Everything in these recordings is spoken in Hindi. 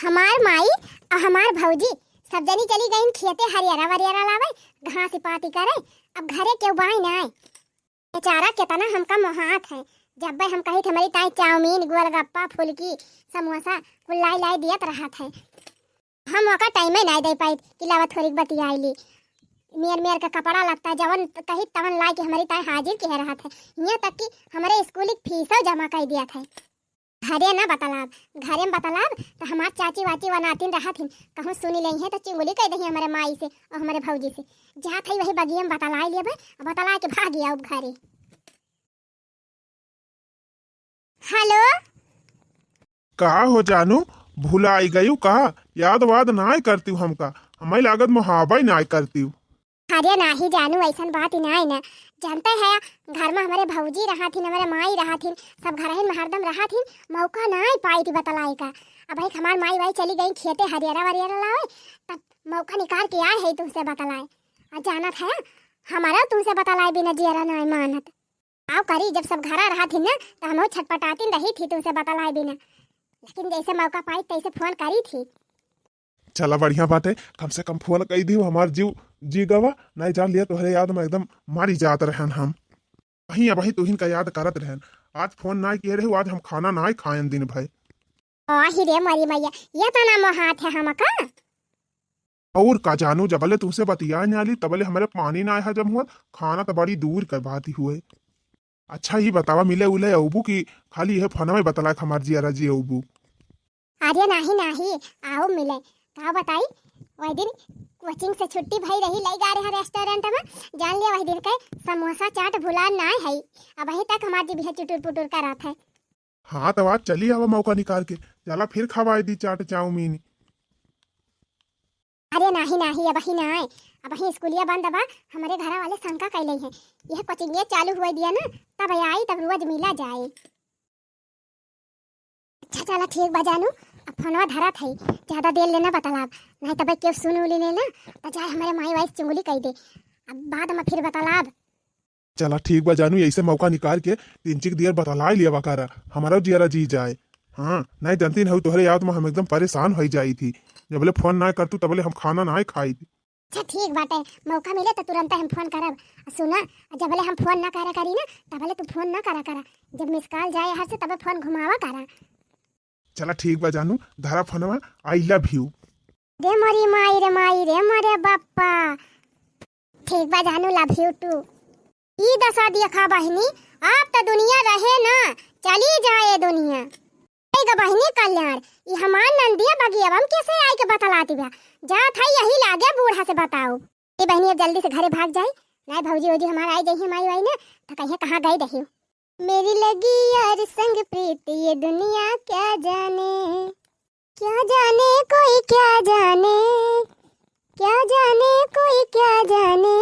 हमार माई और हमार भौजी सब जनी चली गई खेते हरियारा वरियारा लावे घास पाती करे। अब घरे क्यों बाई ना आए बेचारा कितना हमका मोहात है। जब भाई हम कही थे हमारी ताई चाउमीन गोलगप्पा फुलकी समोसा कुल लाई लाई दियत रहा थे। हम वका टाइम में नहीं दे पाई कि लावा थोड़ी बतियाई ली। मेर मेर का कपड़ा लगता जवन कही तवन लाई के हमारी ताई हाजिर कह रहा था। यहाँ तक कि हमारे स्कूल की फीसो जमा कर दिया था। घरे ना बतलाब घरे में बतलाब तो हमार चाची वाची वनातिन रहा थी कहूँ सुनी नहीं है तो चिंगुली कह दही हमारे माई से और हमारे भौजी से जहाँ थी वही बगिया में बतला लिए बतला के भाग गया अब घरे। हेलो का हो जानू भूला आई गयू का याद वाद ना करती हूँ हमका हमारी लागत मुहाबा ही ना करती हूँ। अरे नाही जानू ऐसा बात ही ना ना जानते है घर में हमारे भौजी रहा थी हमारे माई रहा थी सब घर में हरदम रहा थी मौका ना पाई थी बतलाई का। अब भाई हमार माई वाई चली गई खेते हरियारा वरियारा लाए तब मौका निकाल के आए है तुमसे बतलाए और जाना था हमारा तुमसे बतलाए बिना जियरा ना मानत आओ करी जब सब घर रहा थी ना तो हम छटपटाती रही थी तुमसे बतलाए बिना लेकिन जैसे मौका पाई तैसे फोन करी थी। चला बढ़िया बात है कम से कम फोन कही दी हमार जीव जी गवा नहीं जान लिया तोहरे याद में एकदम मारी जात रहन हम वही अब वही तुहिन का याद करत रहन। आज फोन ना किए रहे आज हम खाना ना खाएन दिन भाई। ही रे मरी मैया ये तो ना मोहात है हमका और का जानू जबले तुमसे बतिया नहीं आली तबले हमारे पानी ना आया जब हुआ खाना तो बड़ी दूर कर बात ही हुए। अच्छा ही बतावा मिले उले अबू की खाली यह फोन में बतला हमार जिया जी अबू। अरे नाही नाही आओ मिले का बताई वही दिन कोचिंग से छुट्टी भई रही लाई गा रहे रेस्टोरेंट में जान लिया वही दिन के समोसा चाट भुला ना है अब वही तक हमार जी भी चुटुर पुटुर कर रहा था। हाँ तो आज चली आवा मौका निकाल के चला फिर खवाई दी चाट चाउमीन। अरे नाही नाही अब ही ना आए अब ही स्कूलिया बंद बा हमारे घर वाले शंका कैले हैं यह कोचिंग चालू हुआ दिया ना तब आई तब रोज मिला जाए। अच्छा चला ठीक बा जानू अब फोनवा धरा थी ज्यादा देर लेना बतलाब नहीं तब क्यों सुन उली ना तो चाहे हमारे माई वाई चुंगली कह दे अब बाद में फिर बतलाब। चला ठीक बा जानू ऐसे मौका निकाल के तीन चिक दियर बतला लिया बकारा हमारा जियारा जी जाए। हाँ नहीं जानती नहीं तोहरे याद में हम एकदम परेशान हो जाई थी जबले फोन ना करतू तबले हम खाना ना खाई थी। अच्छा ठीक बाटे मौका मिले तो तुरंत हम फोन करब सुना जबले हम फोन ना करा करी ना तबले तू फोन ना करा जब मिस कॉल जाए हर से तब फोन घुमावा करा। चला ठीक बा जानू धारा फोनवा आई लव यू। रे माई रे मोरे बाप्पा ठीक बा जानू लव यू टू। ई दशा देखा बहनी आप तो दुनिया रहे ना चली जाए दुनिया ग बहनी कल्याण ये हमार नंदिया बगिया हम कैसे आई के बतलाती बा जा था यही लागे बूढ़ा से बताओ ये बहनी अब जल्दी से घरे भाग जाए नहीं भौजी वौजी हमारा आई जही माई वाई ना तो कहीं कहाँ गई रही मेरी लगी यार संग प्रीत ये दुनिया क्या जाने कोई क्या जाने कोई क्या जाने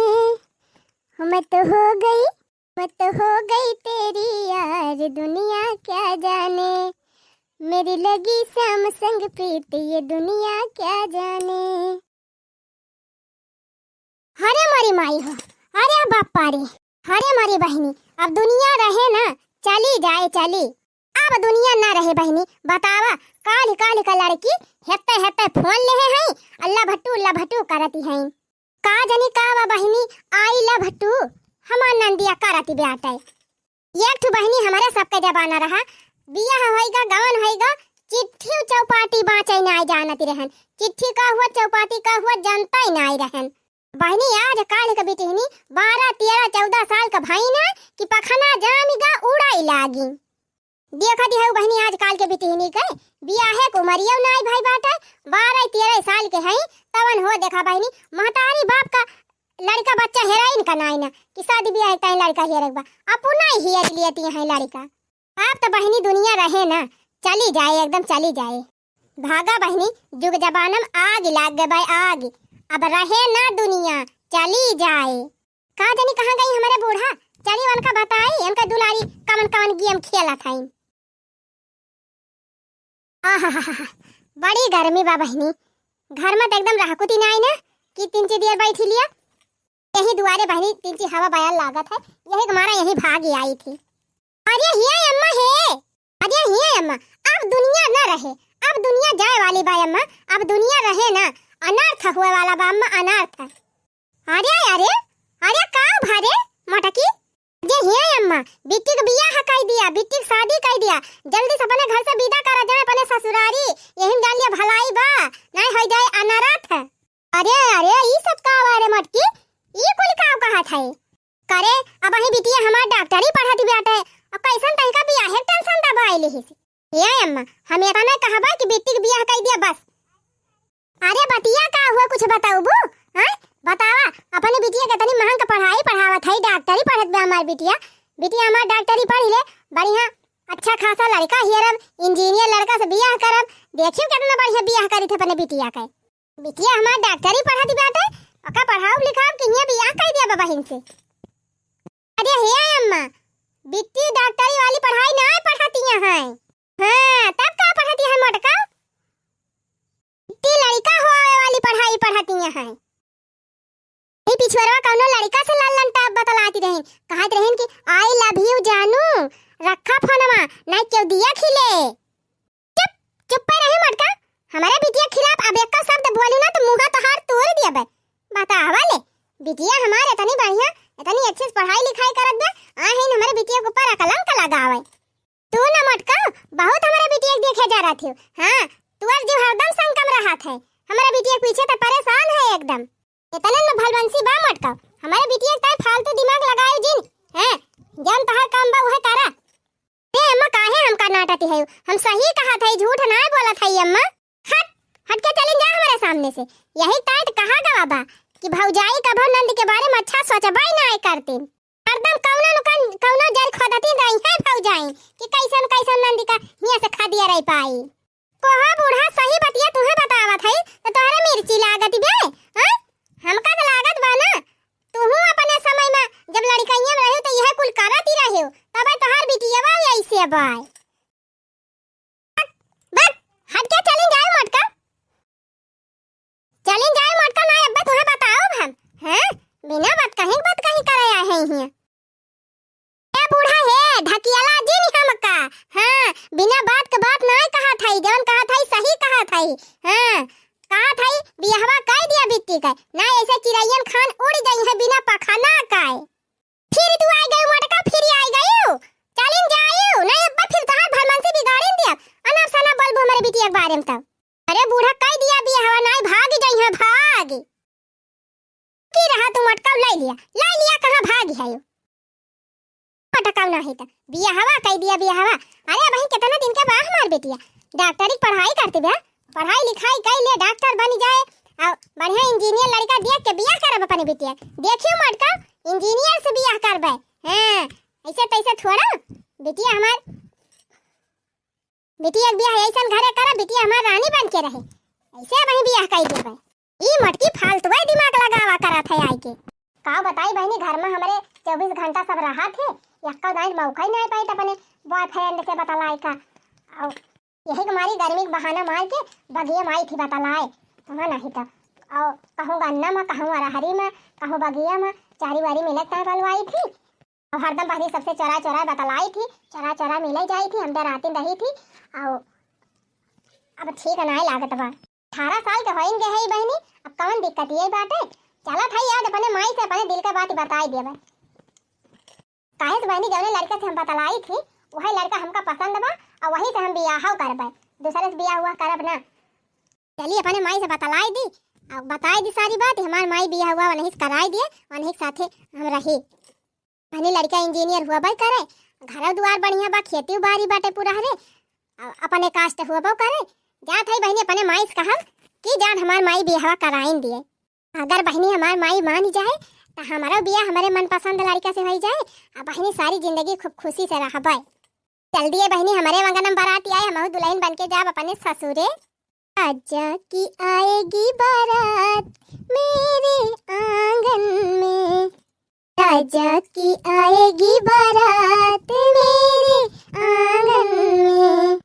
मत हो गई तेरी यार दुनिया क्या जाने मेरी लगी श्याम संग प्रीत ये दुनिया क्या जाने। हरे मारी माई हो अरे बापा रे हरे मारी बहनी अब दुनिया रहे ना चली जाए चली अब दुनिया ना रहे बहनी बतावा काली काली का लड़की हेते फोन ले हैं अल्लाह भट्टू करती हैं का जनी का वा बहनी आई ला भट्टू हमार नंदिया करती बेटा एक ठू बहनी हमारे सबके जबाना रहा बिया होएगा गवन होएगा चिट्ठी चौपाटी बाँचे ना जानती रहन चिट्ठी का हुआ चौपाटी का हुआ जानता ही नहीं रहन। बहनी आज काल का बेटी 12-13-14 साल का भाई ना कि पखना जामिगा उड़ाई लागी देखा दी है बहनी आज काल के बेटी के बिया है कुमरिया नाई भाई बाटा 12-13 साल के हैं तवन हो देखा बहनी महतारी बाप का लड़का बच्चा हेराइन का नाई ना कि शादी ब्याह का लड़का हेरेगा अपना ही हेर लेती है लड़का। आप तो बहनी दुनिया रहे ना चली जाए एकदम चली जाए भागा बहनी जुग जबानम आग लाग गए भाई आग अब रहे ना दुनिया चली जाए। का जानी कहाँ गई हमारे बूढ़ा चली उनका बताई उनका दुलारी कमन गेम खेला था। बड़ी गर्मी बा बहनी घर में तो एकदम रहकुती नहीं ना कि 3 देर बैठी लिया यही दुआरे बहनी 3 हवा बयान लागत है यही हमारा यही भागी आई थी। अरे हिया अम्मा है अरे हिया अम्मा अब दुनिया न रहे अब दुनिया जाए वाली बा अम्मा, अब दुनिया रहे ना, अनर्थ हुए वाला बा अम्मा, अनर्थ। अरे अरे अरे का भारे मोटकी जे हिया अम्मा, बिट्टी के बियाह कर दिया, बिट्टी की शादी कर दिया, जल्दी से अपने घर से विदा करा जाए अपने ससुरारी, यही जान लिया भलाई बा, नहीं हो जाए अनर्थ। अरे अरे ई सब का बारे मोटकी, ई कुल का कहा था करे, अब ही बिटिया हमार डॉक्टरी पढ़ाती बेटा, अब कैसन तरीका बियाह है टेंशन दबाइले ही ये अम्मा, हम ये ना कहबा कि बेटी के बियाह कर दिया बस। अरे बतिया का हुआ कुछ बताओ बू, हैं बतावा, अपने बिटिया के तनी महंग पढ़ाई पढ़ावत है, डॉक्टरी पढ़त बे हमार बिटिया, बिटिया हमार डॉक्टरी पढ़ ले बढ़िया अच्छा खासा लड़का हियरब, इंजीनियर लड़का से बियाह करब, देखियो कितना बढ़िया बियाह करी थे अपने बिटिया के। बिटिया हमार डॉक्टरी पढ़त बेटा, ओका पढ़ाओ लिखाओ कि ये बियाह कर दिया बहिन से। अरे हे अम्मा, बिट्टी डॉक्टरी वाली पढ़ाई ना पढ़ाती है, हाँ तब का पढ़ाती है मोटका, बिट्टी लड़का होवे वाली पढ़ाई पढ़ाती है। ये पिछवरवा कौनो लड़का से लाल टॉप बतलाती रही, कहत रही कि आई लव यू जानू, रखा फोनमा नहीं क्यों दिया खिले। चुप चुप पे रहे मोटका, हमारे बिटिया खिलाफ अब एक का शब्द बोलू ना तो मुंह तो हाथ तोड़ दिया बे। बतावा ले, बिटिया हमारे इतनी बढ़िया इतनी अच्छी पढ़ाई लिखाई करत बे, आहिन हमारे बिटिया के ऊपर कलंक लगावे। तू ना मटका बहुत हमारे बिटिया देखे जा रहा थी, हाँ तू अब जो हरदम संग कम रहा थे, हमारे बिटिया पीछे तो परेशान है एकदम, इतने में भलबंसी बा मटका, हमारे बिटिया का फालतू दिमाग लगाए जिन, हैं जन तहर काम बा वह करा। ए अम्मा काहे हमका नाटती है, हम सही कहा था, झूठ ना बोला था अम्मा। हट हट के चली जा हमारे सामने से, यही टाइट कहा गवा बा कि भौजाई कभो नंद के बारे में अच्छा सोचबाई ना करती, हरदम कौनो जर खोदती रही है भौजाई कि कैसन कैसन नंदी का हिया से खा दिया रही पाई। कोहा बूढ़ा सही बतिया तुहे बतावत है तो तोहरे मिर्ची लागत बे, हां हमका तो लागत बा ना, तूहू अपने समय में जब लड़कइया में रहे तो यह कुल करत ही रहे, तबे तोहर बिटिया बा ऐसे बाय। बस हट के चली जाए मोटका, चली जाए मोटका, ना अब्बा तुहे बताओ हम, हैं बिना बात कहीं करे आए हैं हिया। ए बूढ़ा है ढकियाला जिन हमका, हां बिना बात के बात नहीं कहा था, जवन कहा था सही कहा था, हां कहा था बियाहवा कर दिया बिट्टी का, ना ऐसे चिड़ैयन खान उड़ गई है बिना पखाना का। फिर तू आ गई मोटका, फिर आ गई चलिन जायो नहीं अब्बा, फिर तहार भलमनसी बिगाड़न दिया, अनर सना बोलबो हमारे बिटिया के बारे में तब। अरे बूढ़ा कर दिया बियाहवा, नहीं भाग गई है, भाग की रहा तू मटका ले लिया कहां भागी है मटका नहीं था, बियाहवा कह दिया बियाहवा। अरे भाई कितना दिन के बाद हमार बेटिया डॉक्टरी पढ़ाई करती बे, पढ़ाई लिखाई कर ले डॉक्टर बन जाए और बढ़िया इंजीनियर लड़का देख के बियाह करब अपने बेटिया, देखियो मटका इंजीनियर से बियाह करबे, हां ऐसे तैसे थोड़ा बेटिया हमार, बेटिया बियाह ऐसन घरे कर बेटिया हमार रानी बन के रहे, ऐसे वही बियाह कर देबे। ई मटकी फालतू दिमाग लगावा करत है आई के, का बताई बहनी घर में हमारे 24 घंटा सब रहा थे, यक्का दाई मौका ही नहीं पाई अपने बॉयफ्रेंड से बतलाए का, और यही हमारी गर्मी के बहाना मार के बगिया माई थी बतलाए, वहाँ नहीं था, और कहूँ गन्ना में कहूँ अरहरी में कहूँ बगिया में चारी वारी मिलत नहीं बलवाई थी, और हरदम बहनी सबसे चोरा चोरा बतलाई थी, चोरा चोरा मिल जाई थी, हम राती रही थी, और अब ठीक नहीं लागत बा, 18 साल के होइंगे है बहनी, अब कौन दिक्कत ये बाटे, चला था याद अपने माई से अपने दिल का बात बताई देबे। काहे से बहनी जौने लड़के से हम बतलाई थी वही लड़का हमका पसंद बा, और वही से हम बियाह करबे, दूसरे से बियाह हुआ करब ना। चलिए अपने माई से बतलाई दी और बताई दी सारी बात, हमार माई बियाह हुआ वही कराई दिए, वही साथे हम रही, बहनी लड़का इंजीनियर हुआ भाई करे, घर द्वार बढ़िया बा, खेती बाड़ी बाटे पूरा हरे, अपने कास्ट हुआ बा करे, जात है बहनी अपने माई से कहब कि जान हमार माई बियाह कराइन दिए, अगर बहनी हमार माई मान जाए तो हमारा बियाह हमारे मनपसंद लड़का से हो जाए, अब बहनी सारी जिंदगी खूब खुशी से रहबे। जल्दी है बहनी हमारे मंगनम बारात आए, हम दुल्हन बन के जाब अपने ससुरे। आजा की आएगी बारात मेरे आंगन में, आजा की आएगी बारात मेरे आंगन में,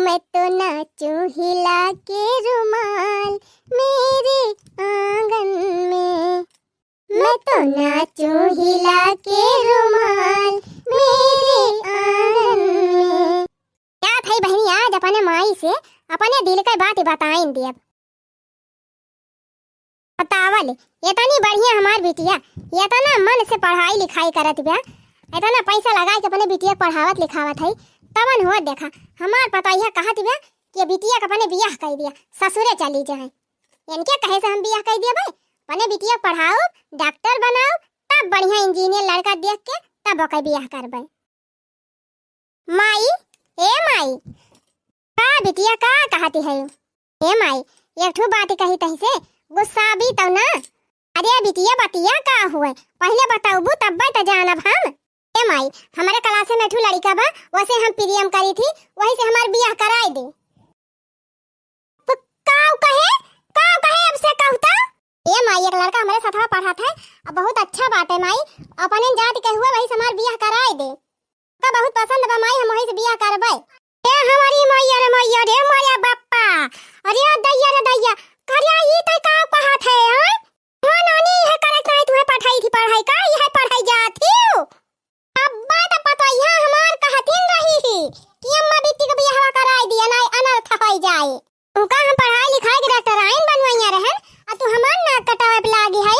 मैं तो नाचूं हिला के रुमाल मेरे आंगन में, मैं तो नाचूं हिला के रुमाल मेरे आंगन में। क्या भाई बहनी आज अपने माई से अपने दिल के बात बताइन दियब। बतावल इतनी बढ़िया हमार बिटिया इतना मन से पढ़ाई लिखाई करत बा, इतना पैसा लगा के अपने बिटिया पढ़ावत लिखावत है, तबन हो देखा हमार पतोहिया कहत बा कि बिटिया का अपने बियाह कर दिया ससुरे चली जाए। इनके कहे से हम बियाह कर दिया भाई, अपने बिटिया पढ़ाओ डॉक्टर बनाओ तब बढ़िया इंजीनियर लड़का देख के तब ओके बियाह करबे। माई ए माई का बिटिया का कहती है? ए माई एक ठो बात कही तही से गुस्सा भी तो ना। अरे बिटिया बतिया का हुए पहले बताऊबू तब त जानब हम। ए माई हमारे क्लास में ठो लड़का बा वैसे हम प्रियम करी थी वही से हमार बियाह कराई दे। तो काऊ कहे अब से कहता। ए माई एक लड़का हमारे साथ पढ़ा था अब बहुत अच्छा बात है माई, अपने जात के हुए वही से हमार बियाह कराई दे। का बहुत पसंद बा माई, हम वही से बियाह करबै। ए हमारी मैया रे माया बाप्पा, अरे दैया रे दैया करिया ई त का कहत है? हां नानी है करत नहीं तुहे पढ़ाई थी पढ़ाई का यह पढ़ाई जाती हो। अब बात पता यहां हमार कहतिन रही ही कि अम्मा बेटी के बियाह कराई दिया ना अनर्थ हो जाए। उनका हम पढ़ाई लिखाई के डॉक्टर आइन बनवाइया रहन आ तू हमार नाक कटावे पे लागी है।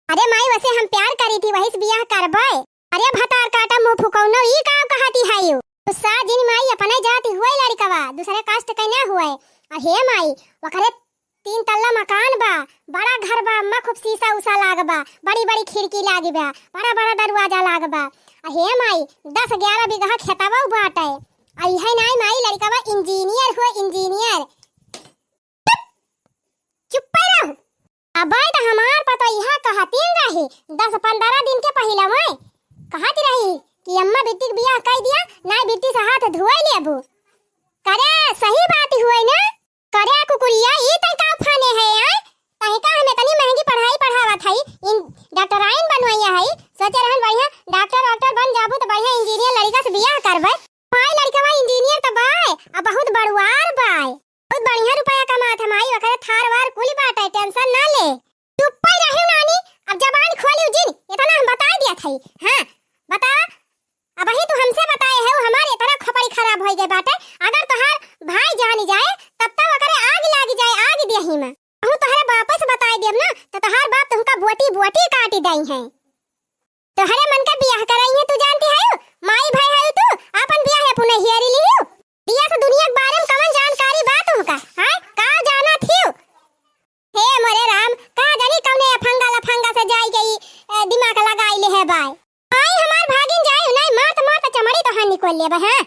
अरे माई वैसे हम प्यार करी थी वही से बियाह करबै। अरे भतार काटा मुंह फुकौनो ई का कहती है यू। गुस्सा जिन माई अपने जाति हुए लड़कवा दूसरे कास्ट के ना हुए। हे माई वखरे 3 तल्ला मकान बा, बड़ा घर बा, अम्मा खूब शीशा उसा लागबा, बड़ी बड़ी खिड़की लागिबा, बड़ा बड़ा दरवाजा लागबा। हे माई 10-11 बीघा खेतवा बाटे। आई है नाई माई लड़कवा इंजीनियर हुए इंजीनियर। चुप रहो। अब तो हमार पता यह कहतीन रही 10-15 दिन के पहले मैं कहती रही कि अम्मा बेटी के बियाह कर दिया नाई बेटी से हाथ धोए लेबू। करे सही बात हुए ना? करे कुकुरिया ई त का फाने है यार? कहे का हमें तनी महंगी पढ़ाई पढ़ावत है, इन डॉक्टर आइन बनवाइया है, सोचे रहन बढ़िया डॉक्टर बन जाबू तो बढ़िया इंजीनियर लड़का से बियाह करबै। माई लड़का बा इंजीनियर त बाय अब बहुत बड़ुआर बाय, बहुत बढ़िया रुपया कमात है माई, वकरे थार वार कुल बाटे टेंशन ना ले। चुप ही रहो नानी, अब जबान खोली जिन इतना हम बता दिया थई। हां बता अब ही तू हमसे बताए है हमारे इतना खपड़ी खराब हो गए बाटे। अगर तोहार भाई जानी जाए तब तक ओकरे आग लागी जाए आग देही में। हम तोहरे बाप से बताई देब ना तो तोहार बाप तुमका बोटी काटी दई है। तोहरे मन का बियाह कराई है तू जानती है? माई भाई है तू अपन बियाह है पुणे हियरी लियो। दिया से दुनिया के बारे में कवन जानकारी बात होगा? हां का जाना थियो? हे मोरे राम का जानी कौने फंगा से जाई गई दिमाग लगाई ले है बाय। आई हमार भागिन जाए नहीं मात चमड़ी तो हां निकल ले बा। हां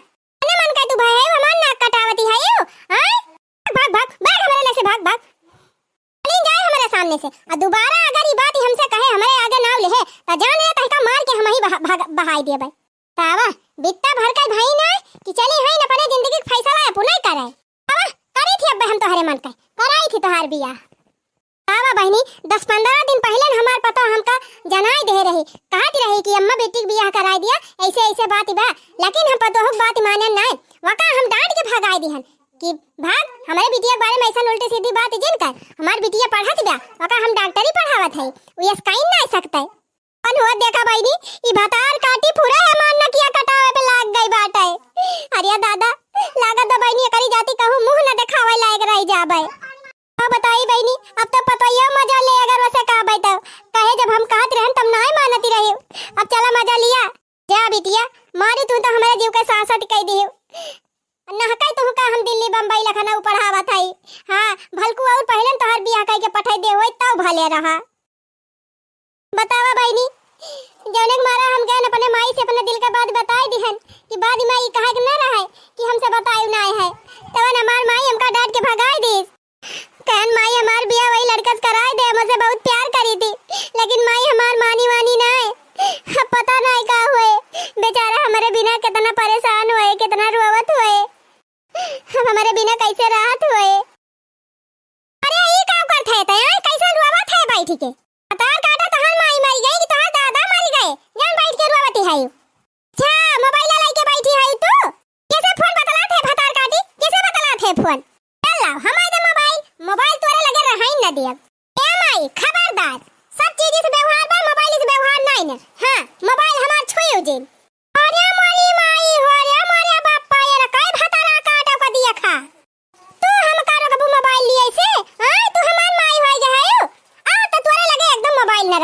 अने मन का तू भाई है हमार नाक कटावती है यू। हां भाग हमारे ले से भाग चली जाए हमारे सामने से। और दोबारा अगर ये बात हमसे कहे हमारे आगे नाव ले है तो जान ले तहका मार के हम ही बहाई देबे। तावा बित्ता भर के भाई ना कि चली है न अपने जिंदगी का फैसला अपने करे। तावा करी थी अब हम तोहरे मन का कराई थी तोहार बियाह। तावा बहनी 10-15 दिन पहले हमार पता हमका जनाई दे रही कहती रही कि अम्मा बेटी के बियाह कराई दिया ऐसे बात बा, लेकिन हम पतो बात माने ना वका हम डांट के भगाई दिहन कि भाग हमारे बिटिया के बारे में ऐसा उल्टी सीधी बात जिन कर हमार बिटिया पढ़त बा वका हम डॉक्टरी पढ़ावत है वो स्काइन ना सकते। अन हो देखा बहनी ई भतार काटी पूरा है मान न किया कटावे पे लाग गई बाटे। अरे दादा लागत दो बहनी करी जाती कहूं मुंह न दिखावे लायक रह जाबे। अब बताई बहनी अब तो पता ये मजा ले अगर वैसे का बैठो कहे जब हम कहत रहन तब ना मानती रहे। अब चला मजा लिया जा बिटिया मारी तू तो हमारे जीव के सांसत कह दी ना कह तू का हम दिल्ली बम्बई लखनऊ पढ़ावत है। हां भलकू और पहले तोहर बियाह कह के पठाई दे होई तब भले रहा। बतावा बहनी जौने मारा हम गए अपने माई से अपने दिल का बात बताई दिहन कि बाद में ई कहे के ना रहे कि हमसे बताई ना है तवन हमार माई हमका डांट के भगाई दी। कहन माई हमार बियाह वही लड़का से कराई दे मुझसे बहुत प्यार करी थी लेकिन माई हमार मानी ना है। पता नहीं का हुए बेचारा हमारे बिना कितना परेशान हुए कितना रोवत हुए हम हमारे बिना कैसे राहत हुए। अरे ये का करत है तय कैसे रोवत है बैठ के तार काटा तहन माई मर गई कि तोहर दादा मर गए जान बैठ के रोवत है। अच्छा मोबाइल लेके बैठी है तू कैसे फोन बतलात है भतार काटी कैसे बतलात है फोन चल हमारे मोबाइल तोरे लगे रहाई न दियब। ए माई खबरदार सब चीज से व्यवहार बा मोबाइल से व्यवहार नहीं न। हां मोबाइल हमार छुई जिन। अरे मारी माई हो रे मारे बाप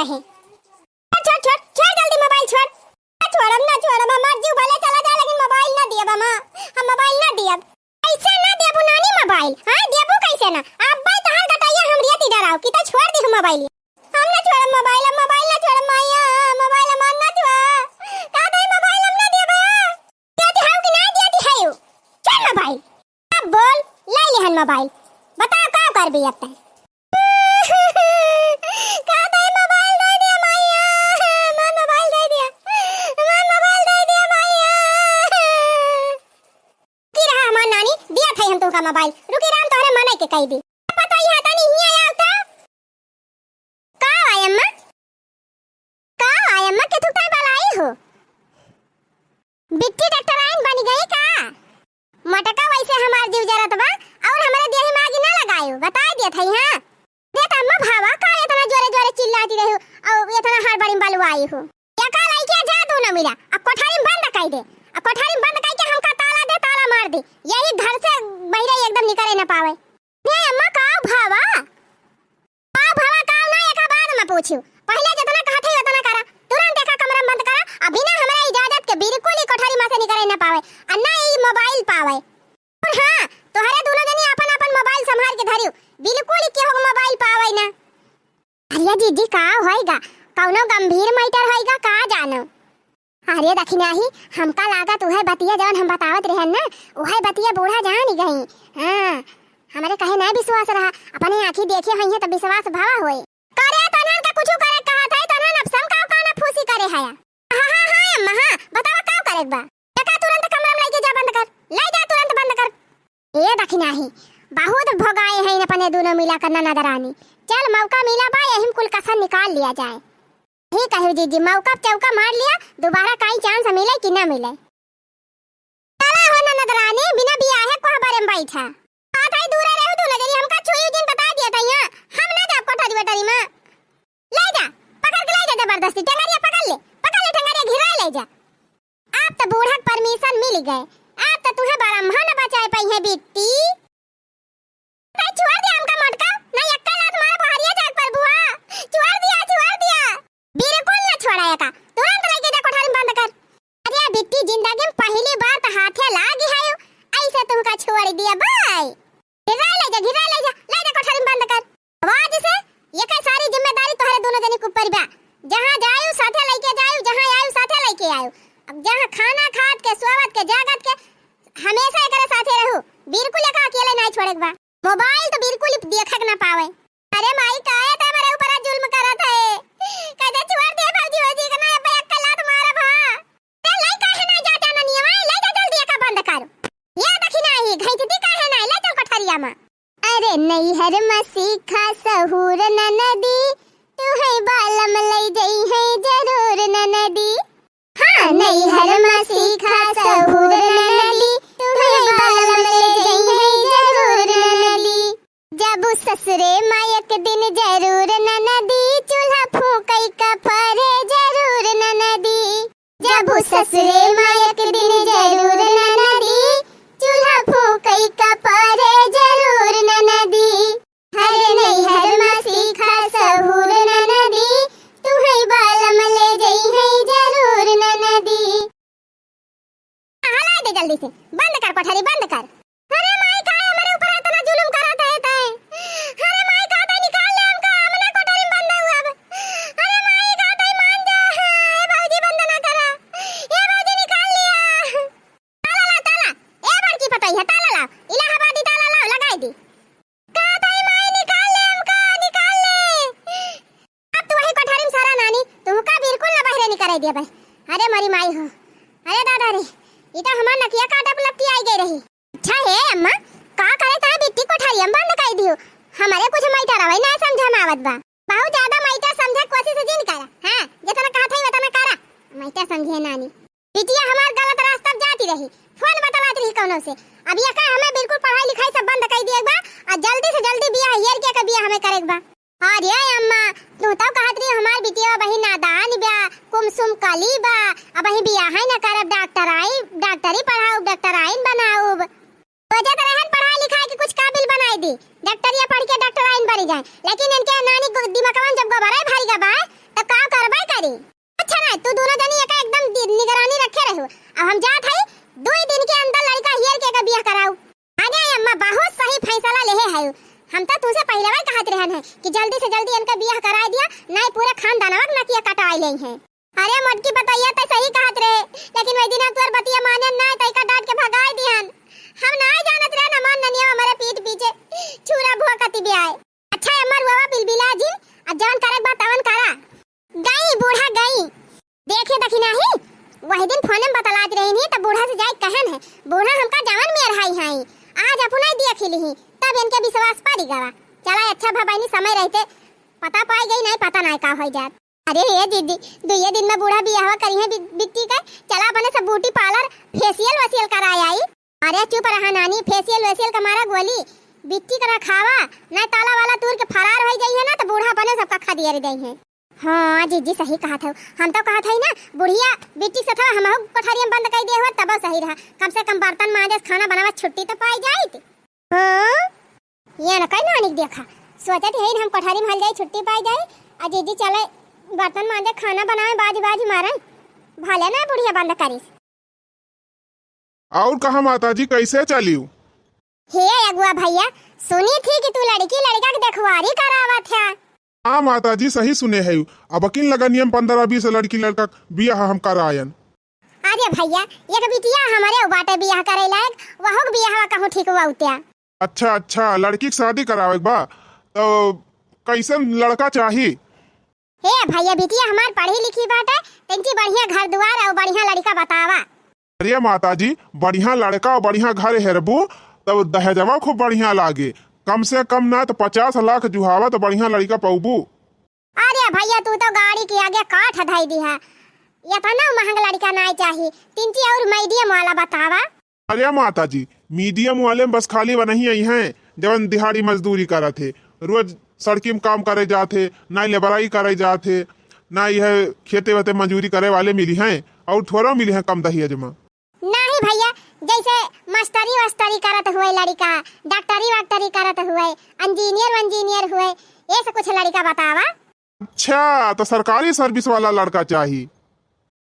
रहे। छोड़ छोड़ छोड़ जल्दी मोबाइल छोड़। छोड़म ना छोड़म, हमार जीव भले चला जाए लेकिन मोबाइल ना दियब हम मोबाइल ना दियब। ऐसे ना देबू नानी मोबाइल। हां देबू कैसे ना? अब भाई तहार गटाइया हम रियती डराओ कि त छोड़ दी मोबाइल। हम ना छोड़म मोबाइल ना छोड़म माया, मोबाइल मान ना छोड़। का दे मोबाइल हम ना देबा। देती हाउ कि ना देती हाउ? छोड़ मोबाइल। अब बोल ले लेहन मोबाइल। बता का करबी अब तक? का दे मोबाइल दे दिया माया, मैं मोबाइल दे दिया, मैं मोबाइल दे दिया माया। की रहा हमार नानी दिया था हम तुमका मोबाइल। रुकी राम तोहरे मने के कह दी। पता ही आता नहीं हिया आवता। का आई अम्मा? का आई अम्मा के तू टाइम वाला आई हो? बिट्टी डॉक्टर आइन बन गई का? मटका वैसे हमार जीव जरत बा और हमारे देह में आग ना लगायो। बता दिया था हां। देख अम्मा भावा का इतना जोरे जोरे चिल्लाती रही हो और इतना हड़बड़ी बालू आई हो। क्या का लाई क्या जादू ना मिला। अब कोठारी में बंद कर दे। अब कोठारी में बंद करके हमका ताला दे, ताला मार दे। यही घर से बहिरे एकदम निकले ना पावे। नहीं अम्मा का भावा का ना एक बात में पूछियो। पहले जितना कहत है उतना करा। तुरंत देखा कमरा बंद करा। अभी ना हमरा इजाजत के बिल्कुल ही कोठारी में से निकले ना पावे और ना ई मोबाइल पावे। और हां तोहरे दोनों जनी अपन अपन मोबाइल संभाल के धरियो। बिल्कुल ही केहू मोबाइल पावे ना। अरे जीजी का होएगा? कौनो गंभीर मैटर होएगा का जानो। अरे दखिना ही हमका लागत उहे बतिया जवन हम बतावत रहन ना, उहे बतिया बूढ़ा जान ही गई। हां हमारे कहे ना विश्वास रहा। अपने आंखी देखे हई है त विश्वास भावा होए। करे तनन का कुछ करे कहा था तनन अब सम का ना फूसी करे है। हां अम्मा हां बतावा का करे बा। का तुरंत कमरा में लेके जा, बंद कर। ले जा तुरंत बंद कर। ए दखिना ही बहुत भगाए हैं अपने दोनों मिला करना नजरानी। चल मौका मिला बा यही कुल कसर निकाल लिया जाए। ठीक है जीजी मौका चौका मार लिया। दोबारा कहीं चांस मिले कि ना मिले। चला हो ना नजरानी बिना बियाह है को बारे में बैठा। हां थाई दूर रहो तू नजरी हमका छुई दिन बता दिया था यहां। हम ना जा कोठारी बटारी में। ले जा पकड़ के ले जा जबरदस्ती। टंगारिया पकड़ ले टंगारिया घिरा ले जा। आप तो बूढ़ा परमिशन मिल गए। आप तो तुम्हें ब्रह्मा न बचाए पाई है बिट्टी। छोड़ दिया हमका मटका नहीं अक्कल लात मारे बहरिया जाग पर बुआ। छोड़ दिया बिल्कुल ना छोड़ाया का। तुरंत लेके जा कोठारी में बंद कर। अरे बिट्टी जिंदगी में पहली बार तो हाथे लागी है ऐसे तुमका छोड़ दिया भाई। घिरा ले जा कोठारी में बंद कर। आवाज से ये का सारी जिम्मेदारी तोहरे दोनों जने के ऊपर बा। जहां जायो साथे लेके जायो, जहां आयो साथे लेके आयो। अब जहां खाना खात के स्वागत के जागत के हमेशा एकरे साथे रहो। बिल्कुल एका अकेले नहीं छोड़े बा। मोबाइल तो बिल्कुल देखक ना पावे। अरे माई काहे ता मेरे ऊपर जुल्म करत है। कहते छोड़ दे भौजी भौजी का ना अब एक लात मारब हां। ते लाई काहे ना जाता ना नियम ले जा जल्दी का बंद कर। ये देखी नहीं घैंचती काहे ना ले चल कोठरिया में। अरे नहीं हर मसीखा सहूर न नदी तू है बालम ले जई है जरूर न नदी। हां नहीं हर मसीखा सहूर न नदी तू है बालम ले जई है जरूर न नदी। जब ससुरे मायक दिन जरूर न नदी चूल्हा फूकई कफरे जरूर न नदी। जब ससुरे मायक दिन जरूर न नदी चूल्हा फूकई कफरे जरूर न नदी। हर नहीं हर मसीखा सहूर न नदी तू है बालम ले जई है जरूर न नदी। हला दे जल्दी से बंद कर कोठरी बंद कर। अरे माई का मेरे ऊपर इतना जुल्म करत है ताए। अरे माई का ताई निकाल ले हमका हमने कोठरी में बंद हुआ अब। अरे माई का ताई मान जा। ए भौजी बंद ना करा। ए भौजी निकाल लिया। ताला ए बड़की पतई है ताला ला इलाहाबादी ताला ला लगाई दी। का ताई माई निकाल ले हमका निकाल ले। अब तू वही कोठरी में सारा नानी तुमका बिल्कुल ना बहरे निकल दिया भाई। अरे मरी माई हो। अरे दादा रे ई तो हमार नकिया काटा पलटी आई गई रही। अच्छा है अम्मा का करे ता बिट्टी कोठारी में बंद कर दियो। हमारे कुछ मैटर रवै ना समझ में आवत बा। बहुत ज्यादा मैटर समझे कोशिश जिन करा। हां जितना कहत है उतना करा। मैटर समझे नानी बिटिया हमार गलत रास्ता जाती रही। फोन बतलात रही कौनो से। अब ये का हमें बिल्कुल पढ़ाई लिखाई सब बंद कर दिए बा और जल्दी से जल्दी बियाह हियर के बियाह हमें करेक बा। अरे अम्मा तू तो कहत रही हमार बिटिया बही नादान बा कुमसुम कली बा। अब ही बियाह है ना करब डॉक्टरी पढ़ाऊ डॉक्टर आइन बनाऊ। वजह तो रहन पढ़ाई लिखाई के कुछ काबिल बनाई दी। डॉक्टरिया पढ़ के डॉक्टर आइन बन जाए। लेकिन इनके नानी को दिमागवन जब गोबराई भारी का बा करी। अच्छा ना तू दोनों जनी एक एकदम निगरानी रखे रहो। अब हम जात हई 2 दिन के अंदर लड़का हियर के बियाह कराऊ। आगे अम्मा बहुत सही फैसला लेहे है। हम तो तुझसे पहले ही कहत रहन है कि जल्दी से जल्दी इनका बियाह करा दिया, नहीं पूरे खानदानवा के नकिया कटवाई ले हैं। अरे मोटकी बताइए तो सही कहत रहे, लेकिन वही दिन तोर बतिया माने ना तइका डांट के भगाई दिहन। हम ना जानत रहे ना मान ननिया हमारे पीठ पीछे छुरा भुआ कति बियाह। अच्छा अमर हुआ बिलबिला जिन अब जवन करे बा तवन करा। गई बूढ़ा गई देखे दखी नाही वही दिन फोन में बतलात रही नहीं तब बूढ़ा से जाई कहन है बूढ़ा हमका जवन में रहाई हाई आज अपना दिया खिली तब इनके विश्वास पड़ी गवा। चला अच्छा भबानी समय रहते पता पाई गई नहीं पता नहीं का हो जात। अरे ये दीदी 2 दिन में बूढ़ा बियाह करी है बिट्टी का। चला अपने सब ब्यूटी पार्लर फेशियल वसियल कराई आई। अरे चुप रहा नानी फेशियल वेशियल का मारा गोली बिट्टी करा खावा ना ताला वाला तूर के फरार हो गई है ना तो बूढ़ा अपने सबका खा दिया गई है। हाँ जीजी सही कहा था। हम तो कहा था ना बुढ़िया बिट्टी से था हम कोठरी में बंद कर दिया हुआ तब सही रहा। कम से कम बर्तन मांजे खाना बनावा छुट्टी तो पाई जाई। हाँ ये ना कहीं नानी देखा सोचत है हम कोठरी में हल जाई छुट्टी पाई जाई आ जीजी चले बर्तन मांजे खाना बनाए बाजी बाजी मारे भले ना बुढ़िया बंद करी। और कहा माताजी कैसे चलियो? हे अगुआ भैया सुनी थी कि तू लड़की लड़का की देखवारी करावा था। हाँ माताजी सही सुने है। अब अकिन लगा नियम 15-20 लड़की लड़का बियाह हम करायन। अरे भैया एक बिटिया हमारे बाटे बियाह करे लायक वहो बियाह कहूं ठीक हुआ उत्या। अच्छा लड़की की शादी करावे बा तो कैसन लड़का चाहिए? हे भैया बिटिया हमार पढ़ी लिखी बाटे तंची बढ़िया घर दुआर और बढ़िया लड़का बतावा। अरे माताजी बढ़िया लड़का और बढ़िया घर हेरबू तब दहेजवा खूब बढ़िया लागे। कम से कम ना तो 50 लाख जुहावा तो बढ़िया लड़का पाऊबू। अरे भैया तू तो गाड़ी के आगे काठ धई दी है। ये तो ना महंगा लड़का नहीं चाहिए तिंची और मीडियम वाला बतावा। अरे माताजी मीडियम वाले में बस खाली वही आई हैं जवन दिहाड़ी मजदूरी करत थे रोज सड़की में काम करे जाते ना लेबराई करे जाते ना यह खेते वेते मजदूरी करे वाले मिली हैं और थोड़ा मिली हैं कम दहेज में। नहीं भैया जैसे मास्टरी वास्टरी करत हुए लड़का डॉक्टरी वाक्टरी करत हुए इंजीनियर हुए ये सब कुछ लड़का बतावा। अच्छा तो सरकारी सर्विस वाला लड़का चाहिए।